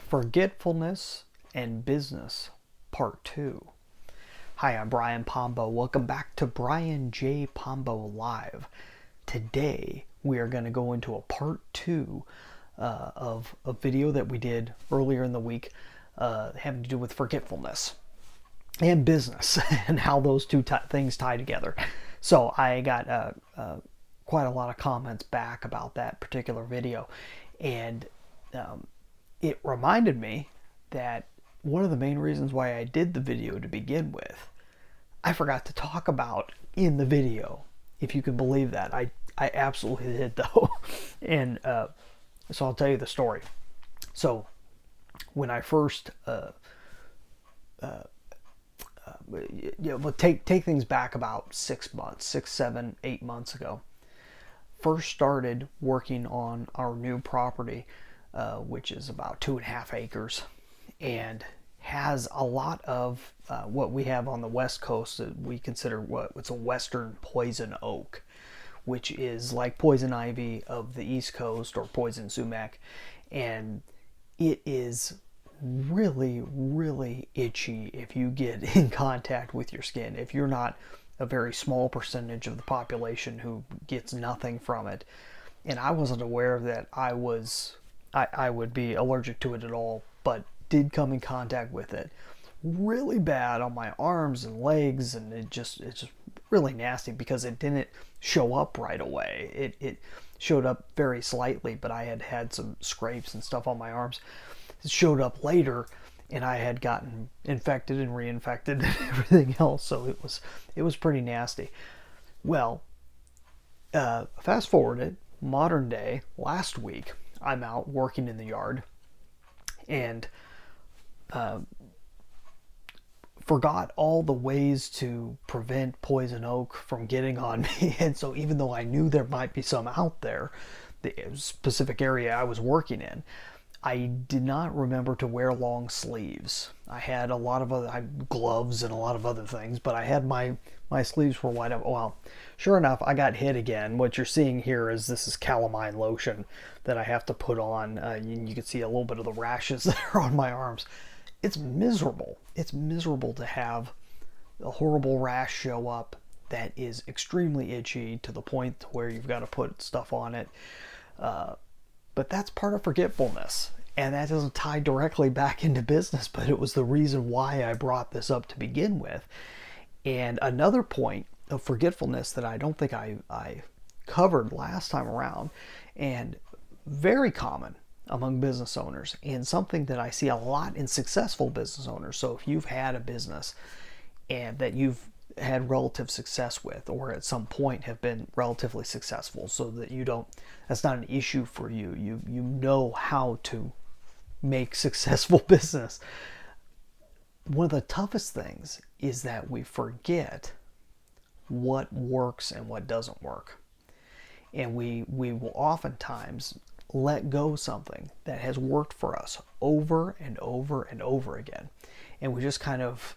Forgetfulness and Business, Part 2. Hi, I'm Brian Pombo. Welcome back to Brian J. Pombo Live. Today, we are going to go into a Part 2 of a video that we did earlier in the week having to do with forgetfulness and business and how those two things tie together. So I got quite a lot of comments back about that particular video, and it reminded me that one of the main reasons why I did the video to begin with, I forgot to talk about in the video. If you can believe that. I absolutely did, though. And so I'll tell you the story. So when I first take things back about 6 months, 6, 7, 8 months ago, first started working on our new property, which is about 2.5 acres, and has a lot of what we have on the west coast that we consider what's a western poison oak, which is like poison ivy of the east coast or poison sumac, and it is really, really itchy if you get in contact with your skin. If you're not a very small percentage of the population who gets nothing from it, and I wasn't aware that I would be allergic to it at all, but did come in contact with it really bad on my arms and legs, and it's just really nasty because it didn't show up right away. It showed up very slightly, but I had some scrapes and stuff on my arms. It showed up later, and I had gotten infected and reinfected and everything else, so it was pretty nasty. Well, fast forward it, modern day, last week, I'm out working in the yard and forgot all the ways to prevent poison oak from getting on me. And so even though I knew there might be some out there, the specific area I was working in, I did not remember to wear long sleeves. I had a lot of other gloves and a lot of other things, but I had my sleeves were wide open. Well, sure enough, I got hit again. What you're seeing here is this is calamine lotion that I have to put on. You can see a little bit of the rashes there on my arms. It's miserable. It's miserable to have a horrible rash show up that is extremely itchy to the point where you've got to put stuff on it. But that's part of forgetfulness, and that doesn't tie directly back into business, but it was the reason why I brought this up to begin with. And another point of forgetfulness that I don't think I covered last time around, and very common among business owners, and something that I see a lot in successful business owners. So if you've had a business and that you've had relative success with, or at some point have been relatively successful, so that that's not an issue for you. You know how to make successful business. One of the toughest things is that we forget what works and what doesn't work. And we will oftentimes let go something that has worked for us over and over and over again. And we just kind of,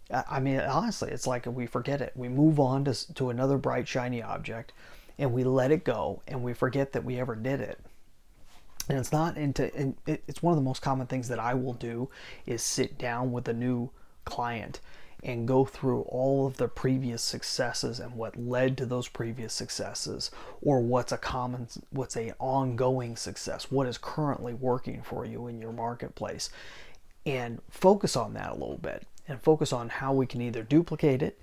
honestly, it's like we forget it. We move on to another bright, shiny object, and we let it go, and we forget that we ever did it. And it's one of the most common things that I will do is sit down with a new client and go through all of the previous successes and what led to those previous successes, or what's an ongoing success, what is currently working for you in your marketplace, and focus on that a little bit, and focus on how we can either duplicate it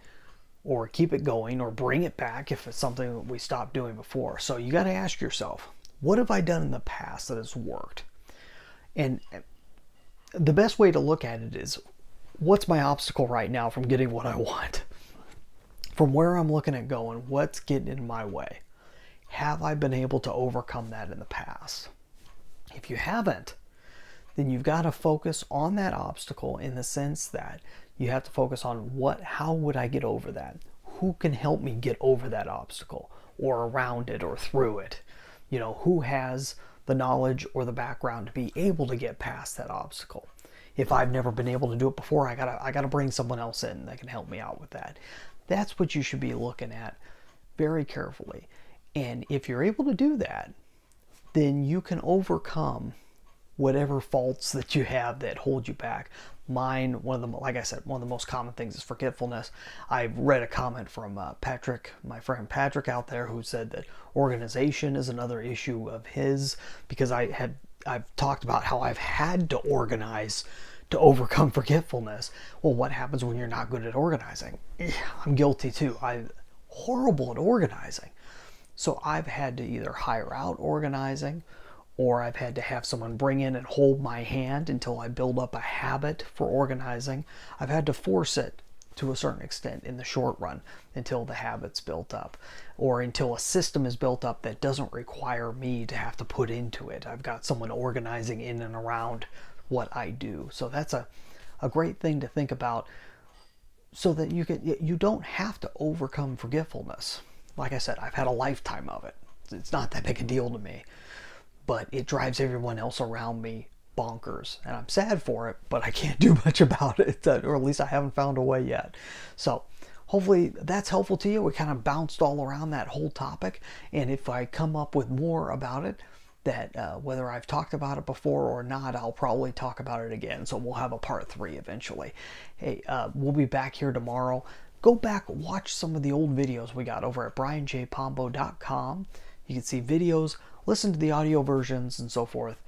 or keep it going or bring it back if it's something that we stopped doing before. So you got to ask yourself, what have I done in the past that has worked? And the best way to look at it is, what's my obstacle right now from getting what I want? From where I'm looking at going, what's getting in my way? Have I been able to overcome that in the past? If you haven't, then you've got to focus on that obstacle, in the sense that you have to focus on how would I get over that? Who can help me get over that obstacle, or around it, or through it? Who has the knowledge or the background to be able to get past that obstacle? If I've never been able to do it before, I gotta bring someone else in that can help me out with that. That's what you should be looking at very carefully. And if you're able to do that, then you can overcome whatever faults that you have that hold you back. Mine, one of the, like I said, one of the most common things is forgetfulness. I read a comment from Patrick, my friend Patrick out there, who said that organization is another issue of his, because I've talked about how I've had to organize to overcome forgetfulness. Well, what happens when you're not good at organizing? I'm guilty too. I'm horrible at organizing. So I've had to either hire out organizing, or I've had to have someone bring in and hold my hand until I build up a habit for organizing. I've had to force it to a certain extent in the short run until the habit's built up, or until a system is built up that doesn't require me to have to put into it. I've got someone organizing in and around what I do. So that's a great thing to think about, so that you don't have to overcome forgetfulness. Like I said, I've had a lifetime of it. It's not that big a deal to me, but it drives everyone else around me bonkers, and I'm sad for it, but I can't do much about it, or at least I haven't found a way yet. So hopefully that's helpful to you. We kind of bounced all around that whole topic, and if I come up with more about it, that whether I've talked about it before or not, I'll probably talk about it again. So we'll have a part 3 eventually. Hey, we'll be back here tomorrow. Go back, watch some of the old videos we got over at brianjpombo.com. You can see videos, listen to the audio versions and so forth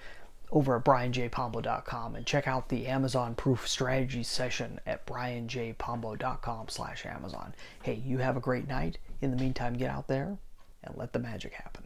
over at brianjpombo.com, and check out the Amazon Proof Strategy session at brianjpombo.com/Amazon. Hey, you have a great night. In the meantime, get out there and let the magic happen.